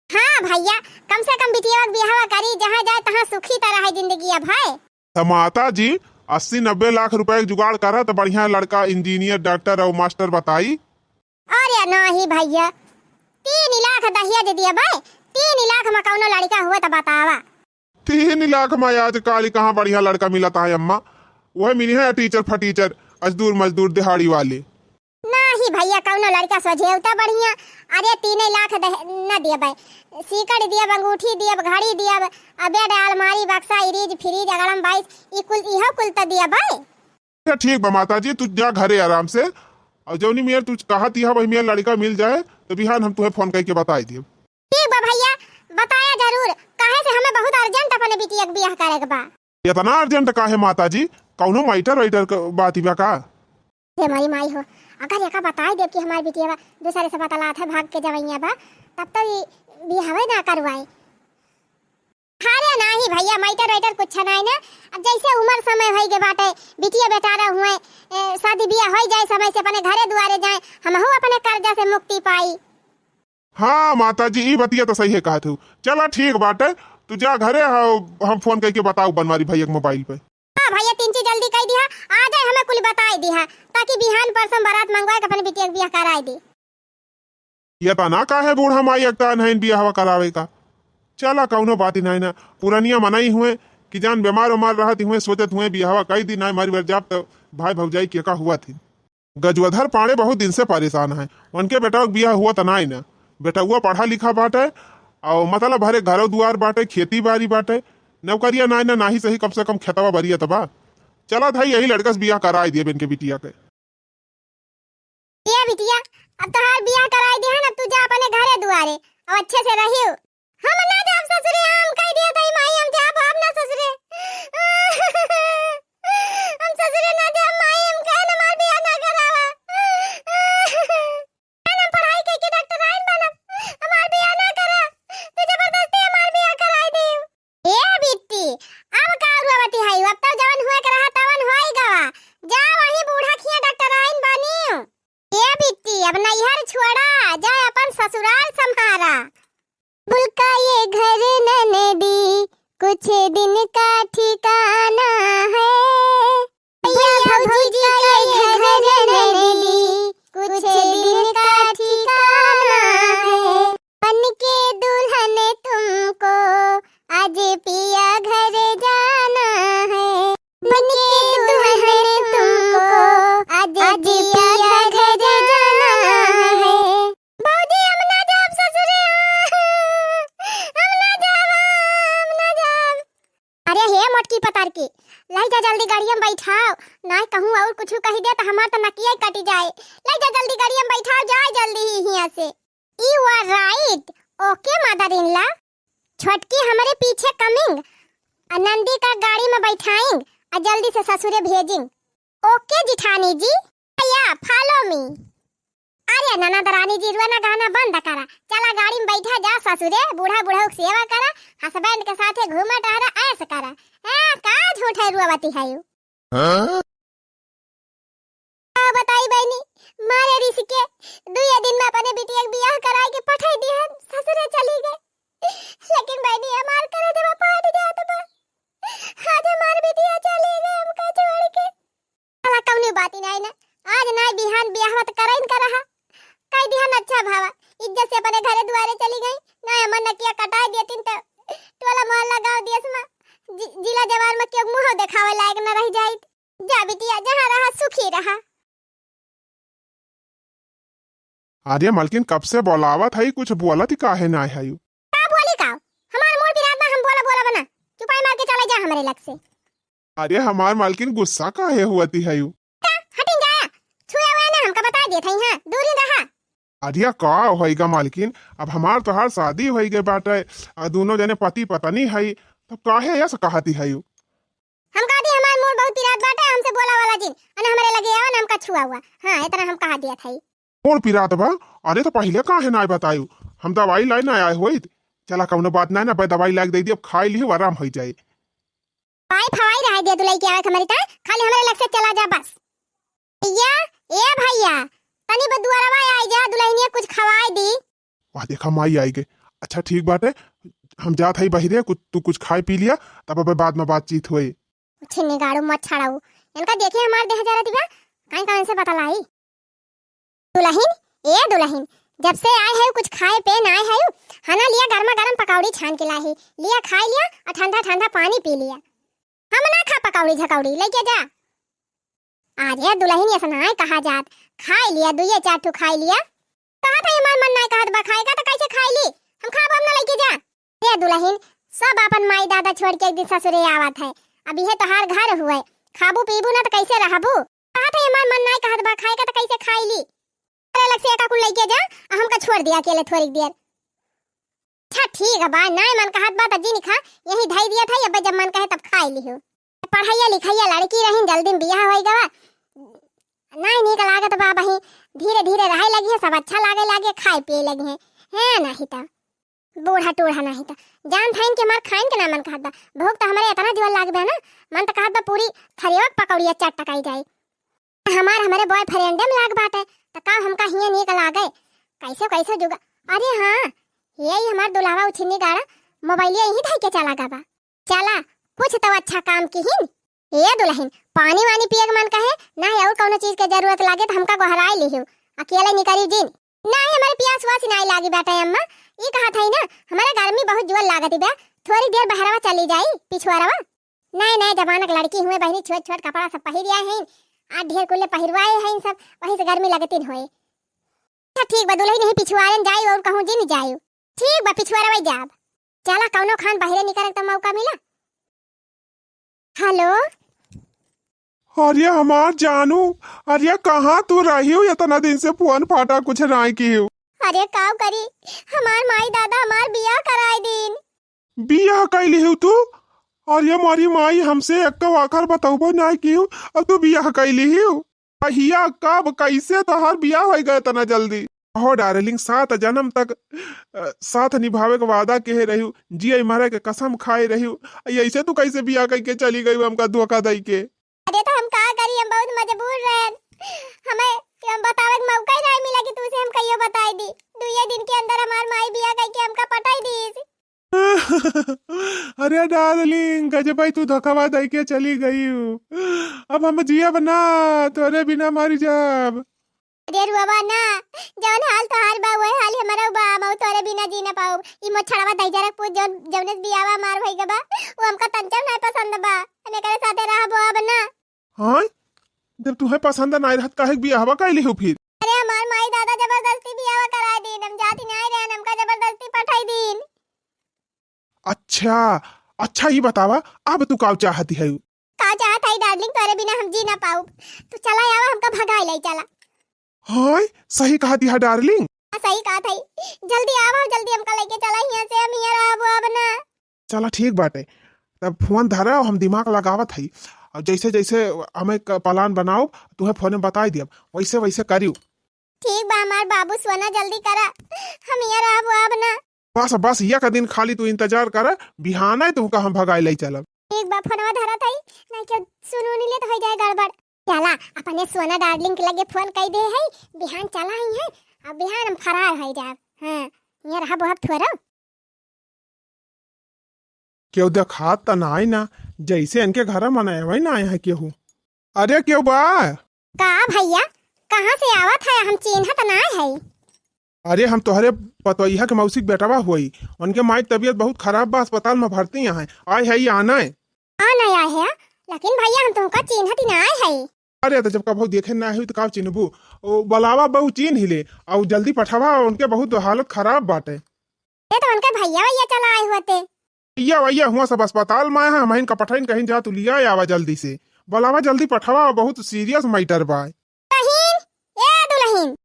हाँ भैया कम से कम बिटिया बियाह करी जहाँ जाए तहाँ सुखी तरह है जिंदगी अब है। तो माता जी 80-90 लाख रुपए जुगाड़ करा तो बढ़िया लड़का इंजीनियर डॉक्टर और मास्टर बताई। अरे नहीं भैया 3 लाख दहेज दिया भाई 3 लाख में कौनो लड़का हुए तो बतावा। 3 लाख में आज काली कहाँ बढ़िया लड़का मिलता है अम्मा? वह मिली है टीचर फटीचर मजदूर दिहाड़ी वाले। नहीं भैया कौनो लड़का सजेवता बढ़िया। अरे 3 लाख न दिया भाई सीकड़ दिया अंगूठी दिया घड़ी दिया बेड अलमारी बक्सा फ्रिज अगड़म 22 इहो कुल तो दिया भाई। ठीक बा माता जी तू जा घरे आराम से और जौनी मेयर तू कहा थी वही मेयर लड़का मिल जाए तो बिहान हम तुम्हें फोन करके बता दिए। ठीक बा भैया बताया जरूर काहे से हमें बहुत अर्जेंट अपने बिटिया के बियाह करे के बा। इतना अर्जेंट काहे माता जी? कौनो माइटर वाइटर बात बा का? हे मारी माई हो अगर एका बताई दे कि हमारी बिटिया दूसरे से बतलात है भाग के जवैया बा तब तो बियाह ना करवाए। अरे नहीं भैया माइटर वाइटर कुछ नहीं ना। अब जैसे उम्र समय होई के बाटे बिटिया बेटारा हुए शादी बियाह हो जाए समय से अपने घरे दुआरे जाए हमहू अपने कर्जा से मुक्ति पाई। हाँ माता जी ई बतिया तो सही है कहा तू। चला ठीक बाटे तू जा घरे हम फोन करके बताऊ बनवारी भैया के मोबाइल पे। हाँ भैया 3 चीज जल्दी कह दिया आ जाए हमें कुल बताई दिया ताकि बिहान परसों बारात मंगवाए अपने बिटिया के बियाह कराई दे। ये तो ना काहे बूढ़ा माई एकता नहीं बियाह करावे का। चला कौनो बात ही नहीं ना पुरानिया मनाई हुए कि जान बीमार उमार रहती हुए सोचत हुए बियाह कई दिन ना मारी जाब तो भाई भौजाई के का हुआ थी। गजवधर पाड़े बहुत दिन से परेशान है उनके बेटा बियाह हुआ तो ना ना बेटा हुआ पढ़ा लिखा बाटे और मतलब भरे घरों दुआर बाटे खेती बाड़ी बाटे नौकरिया ना ही सही कम से कम खेतवा बरिया तबा। चला था यही लड़का से बियाह कराई दिए इनके बिटिया के। ये बिटिया अब तो हार बियाह कराई दे ना तू जा अपने घरे दुआरे और अच्छे से रहियो। हम ना जाब ससुरे हम कह दिया तई माई हम जाब आप ना ससुरे हम ससुरे ना जाब माई हम कह ना मार बियाह ना करावा हम पढ़ाई कह के डॉक्टर आइन बनब हमार बियाह ना करा तू जबरदस्ती हमार बियाह कराई दे। ए बिट्टी अब का रुवती है अब तो जवन हुए के रहा तवन होई गवा जा वही बूढ़ा खिया डॉक्टर आइन बनियो। ए बिट्टी अब नैहर छोड़ा जाए अपन ससुराल संभारा। बुलका ये घर ननदी कुछ दिन का ठिकाना है। भैया भौजी का ये घर ननदी कुछ दिन का ठिकाना है। बन के दुल्हन तुमको आज पिया घर जाना है। बन के दुल्हन तुमको आज पिया घर जाना है। भौजी हम ना जाब ससुरे, हम ना जाब। अरे हे मोटकी पतार की, लाई जा जल्दी गाड़ी में बैठाओ, ना कहूँ और कुछ कही दे तो हमार तो नकिया कटी जाए। लाई जा जल्दी गाड़ी में बैठाओ, जाए जल्दी यहाँ से। You are right. Okay, mother-in-law. छोटकी हमारे पीछे कमिंग, नंदी का गाड़ी में बैठाएंग और जल्दी से ससुरे भेजिंग। ओके जिठानी जी, भैया फॉलो मी। अरे नाना दरानी जी रुआ ना गाना बंद करा, चला गाड़ी में बैठा जा ससुरे, बूढ़ा बूढ़ा की सेवा करा, हस्बैंड के साथे घूमा टहरा ऐसे करा। का झूठ है रुआ बती है यू। बताई बहनी मारे ऋषि के 2 दिन में अपने बिटिया के बियाह कराए के पठाई दी है, ससुरे चली गए। लेकिन बहनी हमार करे देवा पाट जात बा, आज हमार बिटिया चली गए हमका छोड़ के। साला कौनी बात ही नहीं ना, आज ना बिहान बियाह मत करइन करहा कई दिहन अच्छा भावा, इज्जत से अपने घरे दुआरे चली गई। ना मन नकिया कटाई देतिन त टोला मोहल्ला गांव देश में जिला जवार में क्यों मुंह दिखावे लायक न रह जाइत। जा बिटिया जहां रहा सुखी रहा। अरे मालकिन कब से बोलावत है, कुछ बोला थी काहे ना है? का बोली का हमार मूड पिरात में हम बोला बना, चुपाई मार के चला जा हमारे लग से। अरे हमार मालकिन गुस्सा काहे हुआती है? हटिन जाया, छुया हुआ ना हमका बता दिए थे, हां दूरी रहा। अरे का होएगा मालकिन, अब हमार तो हर शादी होई गए बाटे, दोनों जने पति पत्नी है, तब काहे ऐसा कहती है? हम कहती हमार मूड बहुत पिरात बाटे, हमसे बोला वाला जिन अन हमारे लगे आओ ना हमका छुआ हुआ। हां इतना हम कहा दिया था। कौन पिरात बा? अरे तो पहले काहे ना बतायू, हम दवाई लाई ना आए होई। चला कौनो बात ना दवाई लाग दे दी, अब खाई ली आराम हो जाए। भाई फवाई रह दे दुलाई के आवे हमारी ता, खाली हमारे लग से चला जा बस। भैया ए भैया तनी बदुआरवा आई जा, दुल्हनिया कुछ खवाई दी। वाह देखा माई आई गए। अच्छा ठीक बात है, हम जात है बहिरे, तू कुछ खाई पी लिया, तब अब बाद में बातचीत होई। छिन्नी गाड़ू मत छड़ाऊ, इनका देखिए हमार देह जरा दिबा काई काई से पता लाई। दुल्हन ए दुल्हन जब से आए है कुछ खाए पे ना आए है, हना लिया गर्मा गर्म पकौड़ी छान के लाई, लिया खा लिया और ठंडा ठंडा पानी पी लिया। हम ना खा पकौड़ी झकौड़ी, लेके जा। अरे दुल्हन ऐसा ना कहा जात, खाई लिया 2-4 ठो खाई लिया। कहा था हमार मन ना कहत बा खाएगा तो कैसे खाई ली, हम खाब हम ना लेके जा। ए दुल्हन सब अपन माई दादा छोड़ के एक दिन ससुरे आवत है, अब ये तो हर घर हुए, खाबू पीबू ना तो कैसे रहबू। कहा था हमार मन ना कहत बा खाएगा तो कैसे खाई ली। अलग से एका कुल लेके जा, हमका छोड़ दिया अकेले थोड़ी देर। अच्छा ठीक है बा, ना मन कहत बा त जी निखा यही धाई दिया था, अब जब मन कहे तब खाई लियो। पढ़ाइया लिखाइया लड़की रही, जल्दी में बियाह होई गवा, नहीं निक लागत बा बही, धीरे धीरे रहे लगी है, सब अच्छा लागे खाए पिए लगी है नहीं ता बूढ़ा टूढ़ा नहीं ता जान थाइन के मार खाइन के ना मन कहत बा। भूख तो हमारे इतना जीवन लाग बा ना, मन तो कहत बा पूरी थरियोक पकौड़िया चट टकाई जाए। हमारे बॉयफ्रेंड में लाग बाटे तो का हमका हिया निक लागे, कैसे जुगा। अरे हाँ यही हमार दुल्हावा उछिनी गाड़ा मोबाइलिया यही धाई के चला गा बा। चला कुछ तो अच्छा काम की हिन। ये दुल्हन पानी वानी पिए के मन कहे ना, और कोनो चीज के जरूरत लागे तो हमका गोहराई लिहियो, अकेले निकली जिन ना हमारे प्यास वास नहीं लागी बेटा। अम्मा ये कहा था ना हमारे गर्मी बहुत जुअल लागती बा, थोड़ी देर बहरवा चली जाई पिछुआरवा। नए जमाना के लड़की हुए बहनी, छोट कपड़ा सब पहिरिया है, आज ढेर कुल्ले पहिरवाए हैं सब, वही से गर्मी लगती होए। अच्छा ठीक बा दुल्हन नहीं पिछुआरन जाई और कहूं जी नहीं जाई, ठीक बा पिछुआरवा जाब। चला कौनो खान बाहरे निकले तो मौका मिला। हेलो अरे हमार जानू, अरे कहाँ तू रही हो, इतना दिन से फोन फाटा कुछ नहीं की हो। अरे काव करी, हमार माई दादा हमार बियाह कराई दिन। बियाह कैली हो तू? अरे हमारी माई हमसे एक तो आखिर बताओ नहीं की हो, अब तू बियाह कैली हो? अहिया कब कैसे तो हर बियाह हो गए इतना जल्दी? हो डार्लिंग 7 जन्म तक साथ निभावे के वादा के रही, जिये मरे के कसम खाए रही, ऐसे तू कैसे बियाह करके चली गई हमका धोखा दई के? अरे तो हम का करी, हम बहुत मजबूर रहे, हमें बतावे के मौका ही नहीं मिला कि तू अरे डार्लिंग गजब भाई तू धोखाबाज दई के चली गई अब हम जिया बना तोरे बिना मारी जब अरे रुआ ना जवन हाल तो हाल बा वही हाल हमारा बा मऊ तोरे बिना जी ना पाऊ ई मोछड़वा दई जरक पूछ जवन जवनेस बियावा मार भई गबा वो हमका तंचम नहीं पसंद बा हमें करे साथे रहबो अब ना। हां जब तुम्हें पसंद ना रहत काहे बियाहवा कैली हो फिर? अरे हमार माई दादा जबरदस्ती बियावा करा दीन हम जाति नहीं रहन हमका जबरदस्ती पठाई दीन। अच्छा अच्छा ये बतावा अब तू का चाहती है? का चाहत है डार्लिंग तोरे बिना हम जी ना पाऊ तू चला आवा हमका भगाई ले चला। हां सही कहा दिया डार्लिंग। सही कहा था जल्दी आवा जल्दी हमका लेके चला यहां से हम यहां रहबो अब ना। चला ठीक बाटे तब फोन धरा हम दिमाग लगावत हई और जैसे जैसे हमें प्लान बनाओ तुम्हें फोन में बता दिया वैसे वैसे करियो। ठीक बा हमार बाबू सोना जल्दी करा हम यहां रहबो अब ना। बस बस ये का दिन खाली तू इंतजार कर बिहाना तुमका हम भगाई ले चलब। एक बार फोनवा धरा था नहीं के सुनो नहीं ले तो हो जाए गड़बड़। चला अपने सोना डार्लिंग के लगे फोन कई दे है बिहान चला ही है अब बिहान हम फरार हो जाए। हां यहां रहबो अब थोड़ा क्यों देखात त नाई ना जैसे इनके घर मनाए वही ना आए हैं केहू। अरे क्यों बा का भैया कहां से आवत है हम चिन्हत ना है। अरे हम तोहरे पतोइया के मौसी के बेटवा हुई उनके माई तबीयत बहुत खराब बा अस्पताल में भर्ती है आए है ये आना है। हां नहीं आए है लेकिन भैया हम तुमका चिन्हत ही ना है। अरे तो जब कभी देखे ना हुई तो का चिन्हबू ओ बलावा बहु चिन्ह हिले और जल्दी पठावा उनके बहुत हालत खराब बाटे। ये तो उनके भैया भैया चला आए होते भैया भैया हुआ सब अस्पताल में है महीन का पठाइन कहीं जा तू लिया आवा जल्दी से बलावा जल्दी पठावा बहुत सीरियस मैटर बा। दुल्हन ए दुल्हन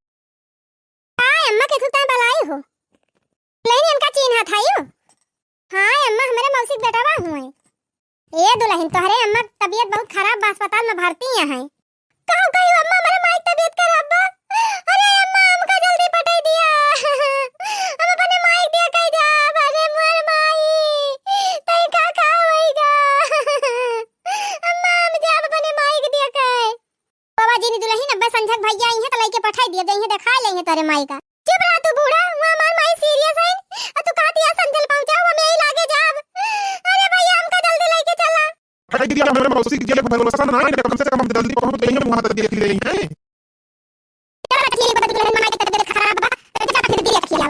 हाय अम्मा के सुता बलाई हो दुल्हन इनका चिन्ह था यो। हाय अम्मा हमारे मौसी के बेटा बा हुए ए दुल्हन तोहरे अम्मा की तबीयत बहुत खराब बा अस्पताल में भर्ती है। कहू कहू अम्मा हमारे माई की तबीयत खराब बा। अरे अम्मा हमका जल्दी पटाई दिया हम अपने माई दिया कह जा अरे मोर माई तई का का होएगा अम्मा हम जा अपने माई के दिया कह बाबा जी ने दुल्हन अब्बा संझक भैया आई है तो लेके पठाई दिया जइहे दिखा लेंगे तेरे माई का। चुप रह तू बूढ़ा वो हमार माई सीरियस है और तू कहती है संजल पहुंचाओ हम यही लागे जाब। अरे भैया हमका जल्दी लेके चला पठाई दिया मेरे मौसी के लिए भरोसा ना है कम से कम जल्दी पहुंच गई हम वहां तक देख ले रही हैं। क्या अकेली बता दुल्हन माई की तबीयत खराब बा तो जा फिर दिया खिला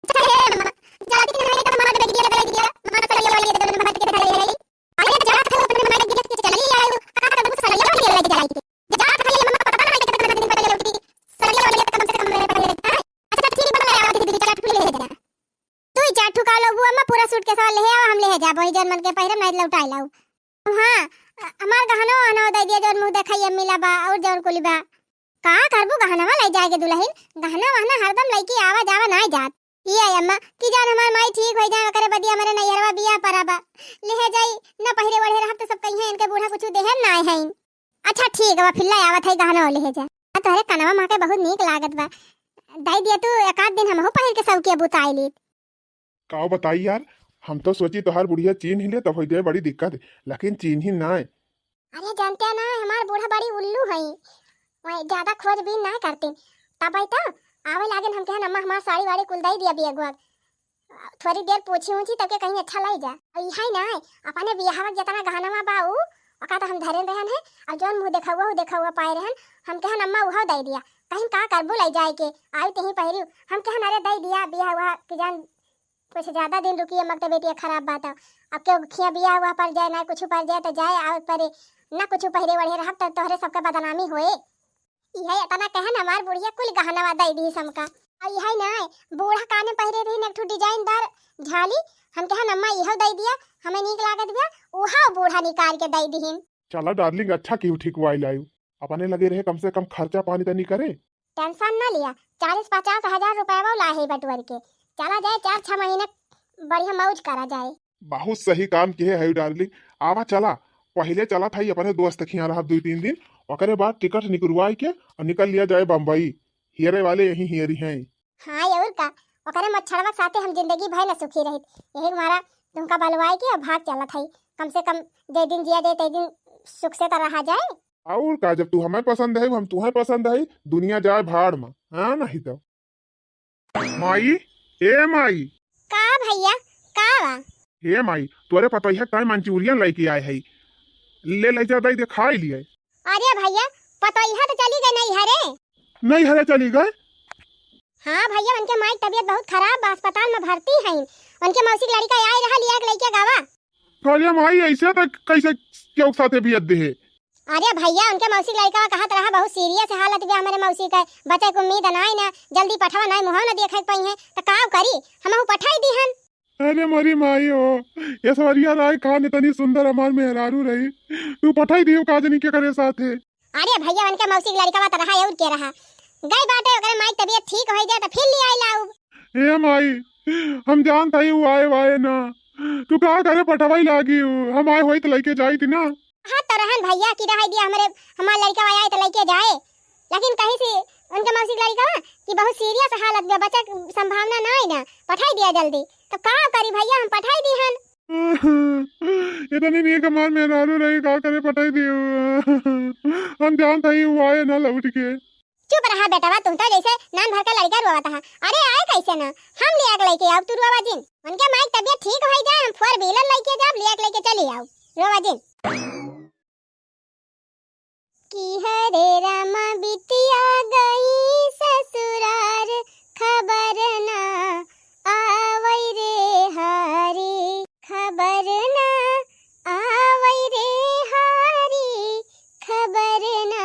अच्छा है मम्मा जल्दी नहीं है तो मम्मा बेटी दिया लगा दिया मम्मा चला ये वाली तो मम्मा के दिखा ले ले अरे जा खा अपने माई के दिया चला ले आयो का का मुझे चला ये वाली लगा दिया जा खा ले मम्मा पता नहीं कितना दिन पहले लौटी चला ये वाली कम से कम मेरे पहले लगता है। अच्छा ठीक बना आवा दीदी चला ठुले ले जा तू जा ठुका लो वो अम्मा पूरा सूट के साथ ले आवा हम ले जा वही जन मन के पहिरम नहीं लौटाई लाऊ। हां हमार गहनो अनो दे दिया जोन मुंह देखाई मिला बा और जोन कुली बा का करबू गहनवा ले जाएगे दुल्हन गहना वहना हरदम लईकी आवा जावा ना जात ये अम्मा की जान हमार माई ठीक हो जाए करे बदिया मेरे नैयरवा बिया परबा ले जाई न पहिरे वढ़े रहत तो सब कहीं है इनके बूढ़ा कुछ देहे ना है। अच्छा ठीक बा फिर ले आवत है गहना ले जा तोहरे कनवा मां के बहुत नीक लागत बा दई दिया तू एक आध दिन हमहु पहिर के सब के बुताई ली। का बताई यार हम तो सोची तोहार बुढ़िया चीन हिले तो हो जाए बड़ी दिक्कत लेकिन चीन ही ना है। अरे जानते ना हमार बूढ़ा बड़ी उल्लू है वही ज्यादा खोजबीन ना करते तब आई तो आवे लागन हम कहन अम्मा हमार साड़ी वाड़ी कुल दई दिया बिया थोड़ी देर पूछी ऊंची तब के कहीं अच्छा लाई जा और यही ना अपने बियाहवा जितना गहनवा बाऊ ओका तो हम धरे रहन है और जोन मुंह देखा हुआ पाए रहन हम कहन अम्मा उहा दई दिया कहीं का करबू लाई जाए के आई तही पहिरी हम कहन अरे दई दिया बिया हुआ कि जान कुछ ज्यादा दिन रुकी मत बेटिया खराब बात अब क्यों खिया बिया हुआ पर जाए ना कुछ पर जाए तो जाए आवे परे ना कुछ पहिरे वढ़े रहब तो तोहरे सबके बदनामी होए यही इतना कहन हमार बुढ़िया कुल गहनवा दई दी सबका और यही ना बूढ़ा काने पहिरे रही एक ठो डिजाइनदार झाली हम कहन अम्मा यह दई दिया हमें नीक लागत बिया उहा बूढ़ा निकाल के दई दीहिन। चला डार्लिंग अच्छा की ठीक वाई लायू अपने लगे रहे कम से कम खर्चा पानी तो नहीं करे टेंशन ना लिया 40-50 हजार रुपया लाहे बटवर के चला जाए 4-6 महीने बढ़िया मौज करा जाए। बहुत सही काम किए है डार्लिंग आवा चला पहले चला था अपने दोस्त खिया रहा 2-3 दिन ओकरे बाद टिकट निकलवाई के और निकल लिया जाए बम्बई हियरे वाले यही हियरी हैं। हाँ और का ओकरे मच्छरवा साथे हम जिंदगी भर न सुखी रहित यही हमारा तुमका बलवाई के और भाग चला था कम से कम जे दिन जिया जाए ते दिन सुख से तो रहा जाए। और का जब तू हमें पसंद है हम तुम्हें पसंद है दुनिया जाए भाड़ में हाँ नहीं तो माई ए माई का भैया का बा हे माई तोरे पतोहिया काय मंचूरियन लेके आए है, ले जा दे खा लिए। अरे भैया पतोहिया तो चली गई नहीं हरे। नहीं हरे चली गए। हाँ भैया उनके माई तबीयत बहुत खराब बा, अस्पताल में भर्ती है। उनके मौसी की लड़का आए रहा लिया के लेके गावा। कहलिए माई ऐसे तक कैसे क्यों साथे बियत दे है। अरे भैया उनके मौसी की लड़का कहत रहा बहुत सीरियस हालत बे हमारे मौसी का, बच्चे को उम्मीद नहीं ना जल्दी पठावा नहीं मुंह ना देखे पई है तो का करी हमहु पठाई दीहन। अरे मरी माई हो ये सवरिया राय खान इतनी सुंदर हमार मेहरारू रही, तू पठाई दियो काजनी के करे साथे। अरे भैया उनके मौसी की लड़का बात रहा और के रहा गई बाटे अगर माई तबीयत ठीक हो जाए तो फिर ले आई लाऊ। ए माई हम जानता ही वो आए वाए ना, तू का करे पठवाई लागी हम आए होई तो लेके जाई थी ना। हाँ तो रहन भैया की रहा दिया हमारे लड़का आया तो लेके जाए, लेकिन कहीं से उनके मौसी की लड़का कि बहुत सीरियस हालत में बच्चा संभावना नहीं ना पठाई दिया जल्दी तो का करी भैया हम पठाई दीहन। इतनी नहीं कमाल मेहरारू रही का करे पठाई दियो हम जानता ही वो आए ना लौट के। चुप रहा बेटा तुम तो जैसे नान भर का लड़का रोवाता है। अरे आए कैसे ना हम लिया के लेके आओ तू रोवा जिन उनके माई तबीयत ठीक हो जाए हम 4 व्हीलर लेके जाब लिया के लेके चली आओ रोवा जिन। की हरे रामा बिटिया गई ससुरार खबर ना आवई रे हारी खबर ना आवई रे हारी खबर ना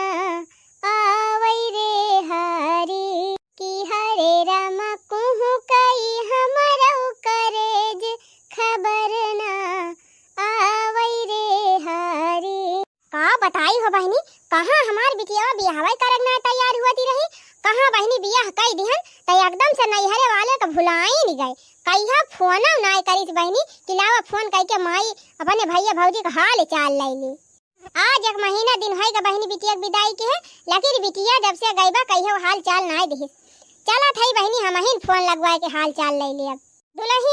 आवई रे हारी की हरे रामा कुहू कई हमरो करेज खबर ना आवई रे हारी। का बताई हो बहनी कहाँ हमार बिटिया बियाहवा करना तैयार हुआती रही, कहाँ बहनी बियाह कई दिहन तो एकदम से नैहरे वाले का भुलाई नहीं गए। कहिया फोन नहीं करिस बहनी कि लावा फोन करके माई अपने भैया भौजी का हाल चाल लैली। आज 1 महीना दिन होई का बहनी बिटिया की विदाई के है, लेकिन बिटिया जब से गईबा कहियो हाल चाल नहीं दिहिस। चला थई बहनी हम ही फोन लगवाए के हाल चाल ले ली। अब दुल्हन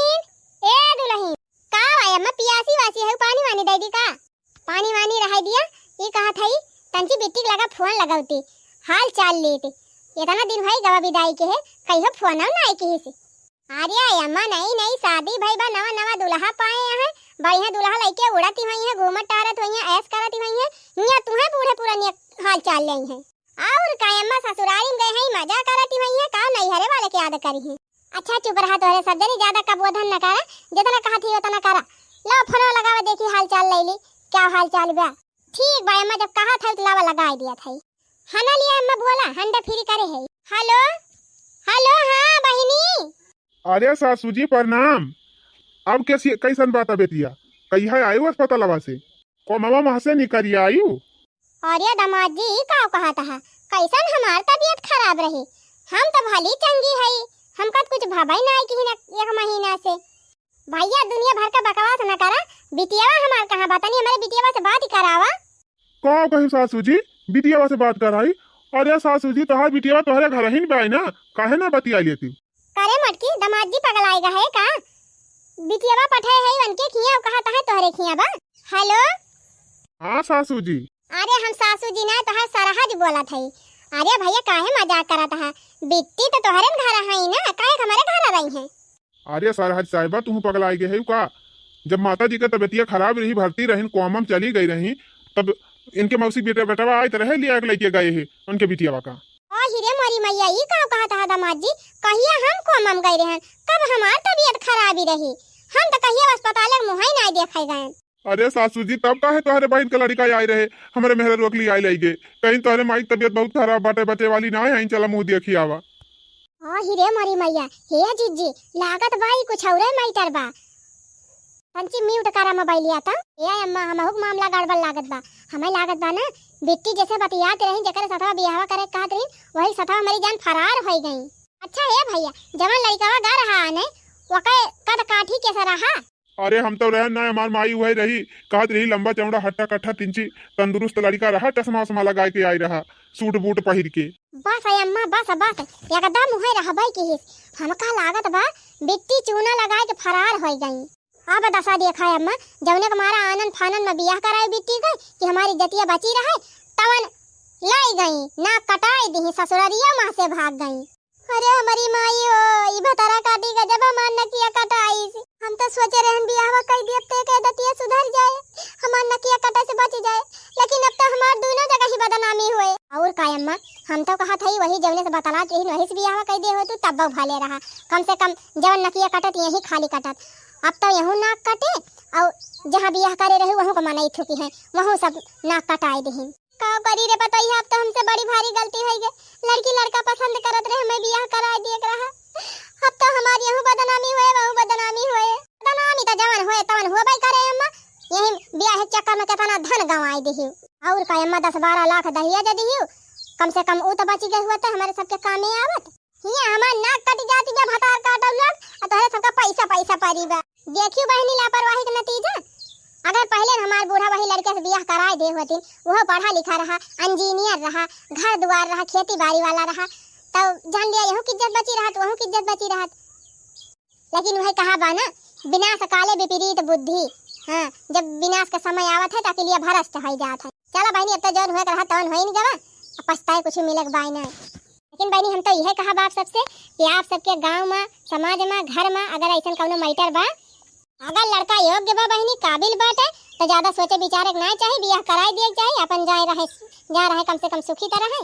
ए दुल्हन का आया मैं पियासी वासी है पानी वानी दे दी का पानी वानी रह दिया ये कहा थई तंची बिट्टी लगा फोन लगाउती हाल चाल लेती इतना दिन भाई गवा विदाई के है कहियो फोन नहीं की से। अरे अम्मा नहीं शादी भाई बा नवा नवा दुल्हा पाए हैं बढ़िया दुल्हा लेके उड़ती हुई है घूमत टहरत हुई है ऐश करती हुई है निया तुम्हें बूढ़े पुरानी हाल चाल ले हैं और का अम्मा ससुरारी में गए हैं मजा करती हुई है का नैहरे वाले के याद करी है। अच्छा चुप रहा तोरे सब जनी ज्यादा कबोधन न करा जितना कहा थी उतना करा लो फोन लगावा देखी हाल चाल ले ली क्या हाल चाल बा। ठीक बा अम्मा जब कहा था तो लावा लगा दिया था हना लिया अम्मा बोला हंडा फ्री करे है। हेलो हेलो हाँ बहिनी। अरे सासू जी प्रणाम। अब कैसी कैसन बात है बेटिया कहिया आयु अस्पताल से को मामा वहां से निकल आयु। अरे दामाद जी का कहा था कैसन हमार तबीयत खराब रही हम तो भली चंगी है हमका कुछ भाबाई ना कि 1 महीना से। भैया दुनिया भर का बकवास न करा बिटिया हमार कहां बतानी हमारे बिटिया से बात ही करावा। का कही सासू जी बिटिया से बात कराई। अरे सासू जी तोहार बिटिया तोहरे घर ही बाई ना काहे ना बतिया लेती। करे मटकी दामाद जी पगल आएगा है का बिटिया पठाए है उनके खिया कहा है तोहरे खिया बा। हेलो हाँ सासू जी। अरे हम सासू जी ना तोहर सरहज बोला थई। अरे भैया काहे मजाक करत है बिट्टी तो तोहरे घर है ना काहे हमारे घर रही है। अरे सरहज साहिबा तू पगलाई गई है का जब माता जी का तबीयत खराब रही भर्ती रही कोमम चली गई रही तब इनके मौसी बेटा बेटा आए तो रहे लिया लेके गए है उनके बिटिया का। हिरे मारी मैया ये का कहा था दामाद जी कहिया हम कोमम गए रहे कब हमार तबीयत खराब रही हम तो कहिया अस्पताल में मुंह ही नहीं देखे गए। अरे सासू जी तब काहे तोहरे बहन का लड़का आए रहे हमारे मेहरा रोकली आए लई गए कहीं तोहरे माई तबीयत बहुत खराब बाटे बचे वाली ना है चला मुंह देखी आवा। हिरे मारी मैया हे जीजी लागत भाई कुछ और मैटर बा पंची म्यूट करा मोबाइलिया था ए अम्मा हमहु मामला गड़बड़ लागत बा हमें लागत बा ना बिट्टी जैसे बतियात रही जकर सथवा बियाह करे कहत रही वही सथवा हमारी जान फरार हो गई। अच्छा है भैया जवन लड़कावा गा रहा आने वके कद काठी कैसा रहा। अरे हम तो रह ना हमार माई वही रही कहत रही लंबा चौड़ा हट्टा कट्ठा तिंची तंदुरुस्त लड़का रहा चश्मा वश्मा लगा के आई रहा सूट बूट पहिर के। बस अम्मा बस एकदम मुहे रहा भाई की हमका लागत बा बिट्टी चूना लगा के फरार हो गई। अब दशा देखा है अम्मा जौने हमारा आनंद फानंद में बियाह कराए बिट्टी गई कि हमारी जतिया बची रहे तवन लाई गई ना कटाई दी ससुरारिया माँ से भाग गई। अरे हमारी माई हो ई भतारा काटी का जब हमार नकिया कटाई हम तो सोचे रहन बियाहवा कर दिए ते के दतिया सुधर जाए हमार नकिया कटा से बच जाए लेकिन अब तो हमार दोनों जगह ही बदनामी हुए और का अम्मा हम तो कहा था वही जवने से बतला के ही वही से बियाहवा कर दिए हो तू तब भाले रहा कम से कम जवन नकिया कटत यही खाली कटत अब तो यहू नाक कटे और जहाँ बियाह करे रहे वहाँ को मनाई थुकी है वहाँ सब नाक कटाए दही का करी रे बताइए अब तो हमसे बड़ी भारी गलती हो गई लड़की लड़का पसंद करत रहे हमें बियाह करा दिए रहा अब तो हमारी यहू बदनामी हुए वहू बदनामी हुए बदनामी तो जवन होए तवन होबे करे अम्मा यही बियाह के चक्कर में कितना धन गंवाई दही और का अम्मा 10-12 लाख दहिया दे दही कम से कम ऊ तो बच गई हुआ तो हमारे सबके काम में आवत हिया हमार नाक कट जाती बे भतार काटल लोग और तोहरे सबका पैसा पैसा परी बा देखियो बहनी लापरवाही का नतीजा अगर पहले हमार बूढ़ा वही लड़के से बियाह कराए दे होती वो पढ़ा लिखा रहा इंजीनियर रहा घर द्वार रहा खेती बाड़ी वाला रहा तो जान लिया यहू की इज्जत बची रहत वहू की इज्जत बची रहत लेकिन वही कहा बा ना विनाश काले विपरीत बुद्धि हाँ जब विनाश का समय आवत है ताकि लिए भरस्त हो जात है चला बहनी अब तो जौन होए रहा तौन होई नहीं गवा अब पछताए कुछ मिलक बाय ना लेकिन बहनी हम तो यह कहा बाप सबसे कि आप सबके गांव में समाज में घर में अगर ऐसा कोनो मैटर बा अगर लड़का योग्य बा बहनी काबिल बाटे तो ज्यादा सोचे विचारे ना चाहिए बियाह कराई दिए चाहिए अपन जा रहे कम से कम सुखी तरह है